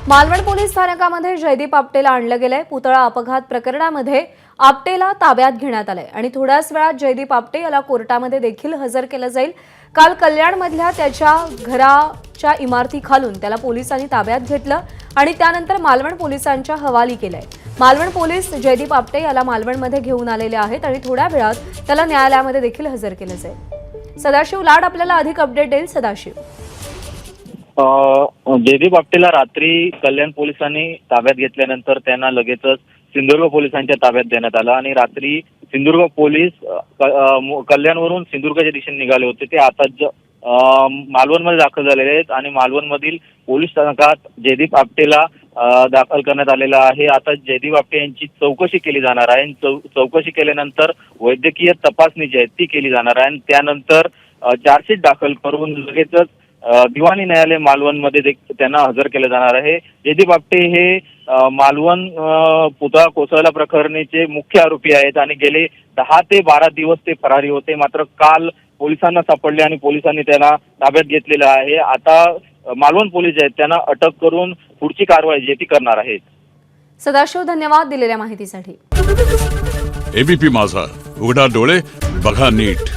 Malvan police स्थानकामध्ये Jaydeep आपटेला आणलं गेलंय। पुतळा अपघात प्रकरणामध्ये आपटेला ताब्यात घेण्यात आलंय आणि थोड्याच वेळात जयदीप आपटे याला कोर्टामध्ये देखील हजर केलं जाईल। काल कल्याणमधल्या त्याच्या घराच्या इमारतीखालून त्याला पोलिसांनी ताब्यात घेतलं आणि त्यानंतर मालवण पोलिसांच्या हवाली केलंय। मालवण पोलीस जयदीप आपटे याला मालवणमध्ये घेऊन आलेले आहेत आणि थोड्या वेळात त्याला न्यायालयामध्ये देखील हजर केलं जाईल। सदाशिव लाड आपल्याला अधिक अपडेट देईल। सदाशिव, जयदीप आपटेला रात्री कल्याण पोलिसांनी ताब्यात घेतल्यानंतर त्यांना लगेचच सिंधुदुर्ग पोलिसांच्या ताब्यात देण्यात आलं आणि रात्री सिंधुदुर्ग पोलीस कल्याणवरून सिंधुदुर्गच्या दिशेने निघाले होते। ते आता मालवणमध्ये दाखल झालेले आहेत आणि मालवणमधील पोलीस स्थानकात जयदीप आपटेला दाखल करण्यात आलेला आहे। आता जयदीप आपटे यांची चौकशी केली जाणार आहे। चौकशी केल्यानंतर वैद्यकीय तपासणी जी आहे ती केली जाणार आहे आणि त्यानंतर चार्जशीट दाखल करून लगेचच दिवाणी न्यायालय मालवणमध्ये त्यांना हजर केलं जाणार आहे। जयदीप आपटे हे मालवण पुतळा कोसळला प्रकरणीचे मुख्य आरोपी आहेत आणि गेले 10 ते 12 दिवस ते फरारी होते। मात्र काल पोलिसांना सापडले आणि पोलिसांनी त्यांना ताब्यात घेतलेलं आहे। आता मालवण पोलीस आहेत त्यांना अटक करून पुढची कारवाई जी ती करणार आहेत। सदाशिव, धन्यवाद दिलेल्या माहितीसाठी। एबीपी माझा, उघडा डोळे बघा नीट।